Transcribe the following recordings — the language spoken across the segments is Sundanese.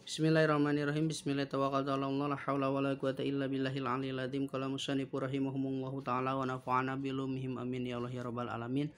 Bismillahirrahmanirrahim. Bismillahirrahmanirrahim. La haula wala quwata illa billahil aliyil azim. Qala musannifu rahimahumullahu ta'ala wa nafa'ana bilumihim amin ya Allah ya rabbal alamin.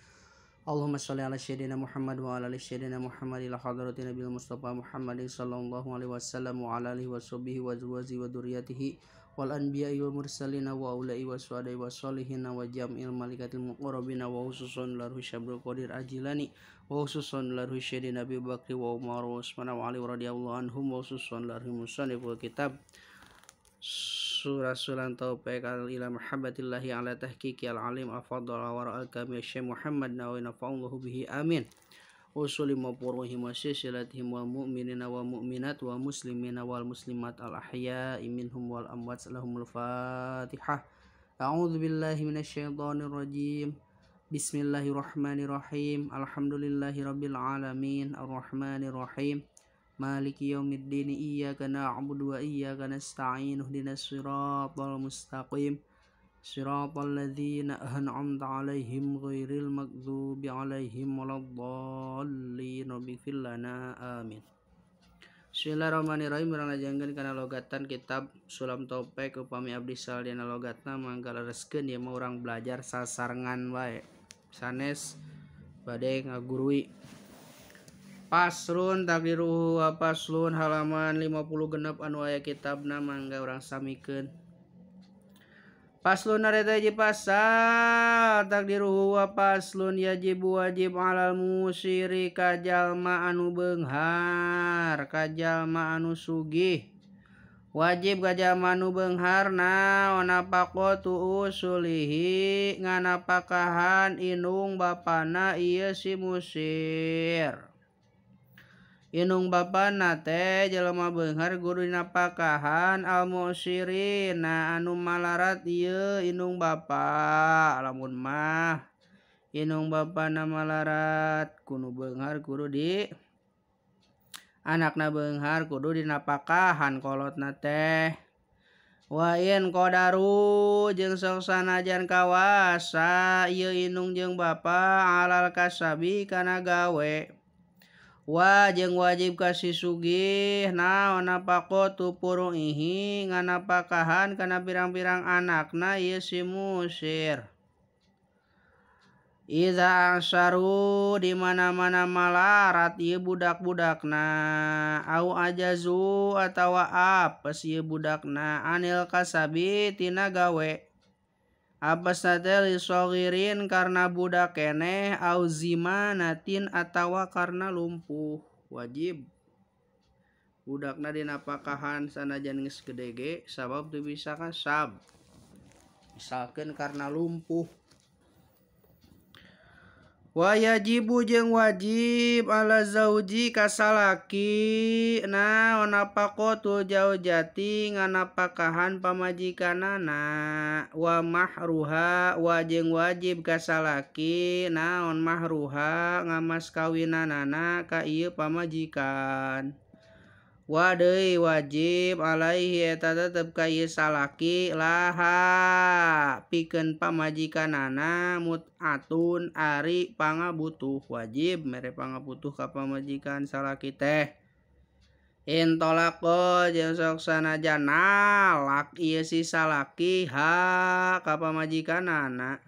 Allahumma shalli ala sayyidina Muhammad wa ala ali sayyidina Muhammad ila hadratin nabil Mustafa Muhammadin sallallahu alaihi wasallam wa ala alihi washabihi wa azwajihi wa dzurriyyatihi wal anbiya'i wal mursalin wa ulai wa suhada'i wa sholihin wa jam'il malikatil muqarrabin wa khususan lahu syabrul qadir ajilani wa khususan lahu sayyidina Abi Bakri wa Umar wa Utsman wa Ali radhiyallahu anhum wa khususan lahu musanniful kitab Surasulan taufiq ila mahabbatillahi ala tahqiqi al-alim afadala wa ra'al-kami Syekh Muhammad nawi nafa'allahu bihi amin. Usuli mapuruhim wa sisilatihim wal mu'minina wa mu'minat wa muslimina wal muslimat al-ahya'i minhum wal amwat lahumul fatihah. A'udzu billahi minasyaitonir rajim. Bismillahirrahmanirrahim. Alhamdulillahi rabbil alamin arrahmanir rahim. Maliki yaumiddin iyyaka na'budu wa iyyaka nasta'in ihdinas siratal mustaqim siratal ladzina an'amta 'alaihim ghairil maghdubi 'alaihim waladdallin ighfir lana amin. Bismillahirrahmanirrahim. Beranglajangan kana logatan kitab Sulam Topek upami abdi saldiana logatna mangga lereskeun ieu mah urang belajar sasarengan wae sanes bade ngagurui. Paslun takdiruhu wa paslun halaman 50 genep anu aya kitabna mangga urang samikeun. Paslun areta hiji pasal takdiruhu wa paslun yajibu wajib alal musiri kajalma anu beunghar kajalma anu sugih. Wajib kajalma anu beunghar naon apaqotu usulihi nganapakahan inung bapana ieu si musir. Inung bapana teh jelema beunghar guru dinapakahan al musirina anu malarat ieu inung bapa. Lamun mah inung bapana malarat kudu beunghar kudu di anakna beunghar kudu dinapakahan kolotna teh. Wa in qadaru jeung sok sanajan kawasa ieu inung jeung bapa alal kasabi kana gawe. Wa jeung wajib kasih sugih naon apaqotu puruihi nganapakahan kana pirang-pirang anakna ieu si musir. Iza asaru di mana-mana malarat ieu budak-budakna au ajazu atawa apes ieu budakna anil kasabi tina gawe. Apesna teh lisogirin karena budak keneh au zimanatin atawa karena lumpuh. Wajib budakna dinapakahan sanajan geus gede ge sabab teu bisa kasab. Misalkeun karena lumpuh. Wa yajibu jeung wajib ala zauji kasalaki naon apaqotu jaujati nganapakahan pamajikanana wa mahruha wa jeung wajib kasalaki naon mahruha ngamas kawinanana ka ieu pamajikan. Wa deui wajib alaihi eta tetep ka ieu salaki laha pikeun pamajikanana mut'atun ari pangabutuh. Wajib mere pangabutuh ka pamajikan salaki teh. Intolaqo jeung sok sanajan nalak ieu si salaki ha ka pamajikanana.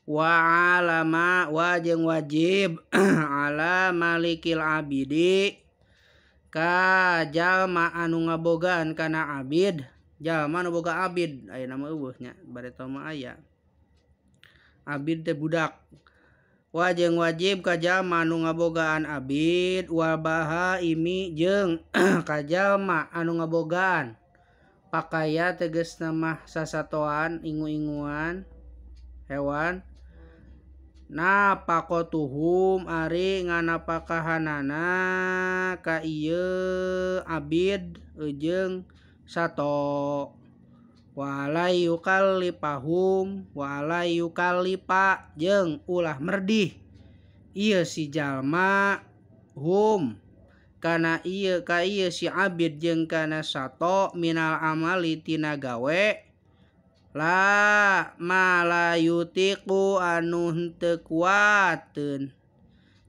Wa alama wa jeung wajib ala malikil abidi ka jalma anu ngabogaan kana abid. Jalma anu boga abid aya nama eueuh nya bareta mah aya. Abid teh budak. Wa jeung wajib ka jalma anu ngabogaan abid wa bahaimi jeung ka jalma anu ngabogaan pakaya tegasna mah sasatoan ingu-inguan hewan. Napaqotuhum ari nganapakahanana ka ieu abid jeung sato. Walai yukallipahum walai yukallipa jeung ulah merdih ieu si jalma hum kana ieu ka ieu si abid jeung kana sato minal amali tina gawe. La malayutiku anu henteu kuateun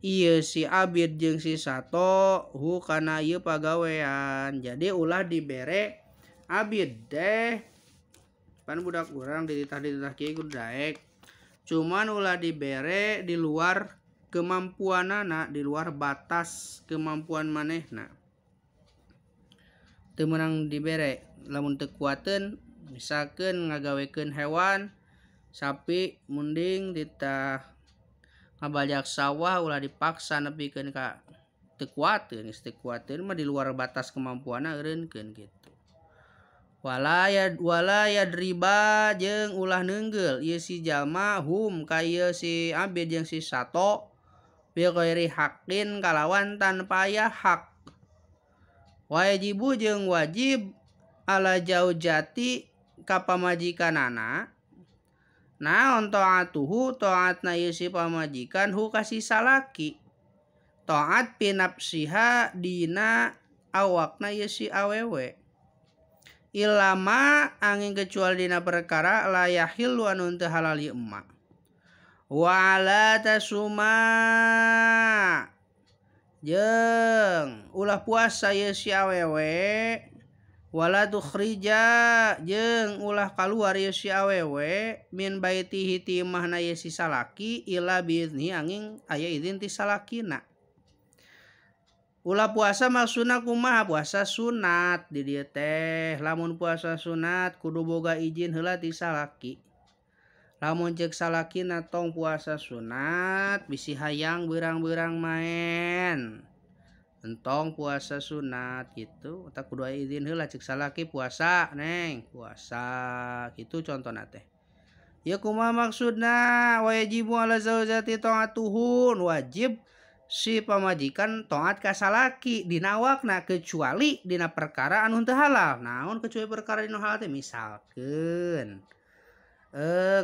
ieu si abid jeung si sato hu kana ieu pagawean. Jadi ulah dibere abid teh pan budak urang dititah kieu kudu daek. Cuman ulah dibere di luar kemampuanana, di luar batas kemampuan manehna. Teu meunang dibere. Lamun teu kuateun misalkeun ngagawekeun hewan sapi munding ditah ngabajak sawah ulah dipaksa nepikeun ka teu kuateun, geus teu kuateun mah di luar batas kemampuanna eureunkeun kitu. Wala yadriba jeung ulah neunggel ieu si jalma hum ka ieu si abid jeung si sato bi ghairi haqqin kalawan tanpa aya hak. Wajibu jeung wajib ala jaujati ka pamajikanana naon taatuhu taatna ieu si pamajikan hu ka si salaki. Taat pinapsiha dina awakna ieu si awewe. Ilama angin kecuali dina perkara la yahillu anu teu halal ieu emma. Wa la tasuma jeung ulah puasa ieu si awewe wala tukhrija jeung ulah kaluar ieu si awewe min baitihi ti imahna ieu si salaki ila biizni angin aya izin ti salakina. Ulah puasa maksudna kumaha? Puasa sunat di dieu teh. Lamun puasa sunat kudu boga izin heula ti salaki. Lamun ceuk salakina tong puasa sunat bisi hayang beurang-beurang maen. Entong puasa sunat gitu. Eta kudu aya izin heula ceuk salaki puasa, Neng. Puasa kitu contona teh. Ya kumaha maksudna? Wajibu ala zaujati taatuhun, wajib si pamajikan taat ka salaki dina awakna kecuali dina perkara anu teu halal. Naon kecuali perkara dina halal teh? Misalkeun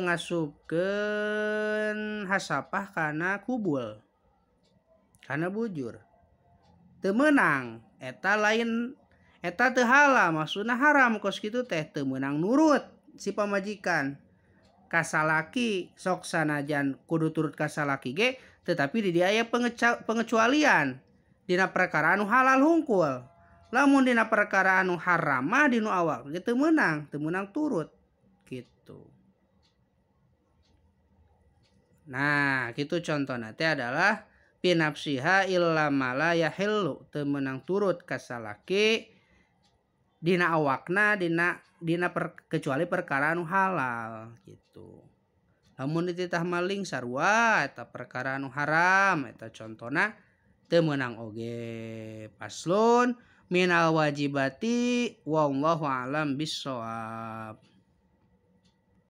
ngasupkeun hasapah kana kubul, kana bujur. Teu meunang, eta lain eta teu halal, maksudna haram kos kitu teh teu meunang nurut si pamajikan ka salaki sok sanajan kudu turut ka salaki ge tetapi di dia aya pengecualian dina perkara anu halal hungkul. Lamun dina perkara anu haram mah dinu awak ge teu meunang turut gitu. Nah, kitu contona teh adalah pinapsiha illa mala yahillu teu meunang turut ka salaki dina awakna kecuali perkara anu halal gitu. Lamun dititah maling sarua eta perkara anu haram eta contona teu meunang oge. Paslun minal wajibati wallahu alam bissawab.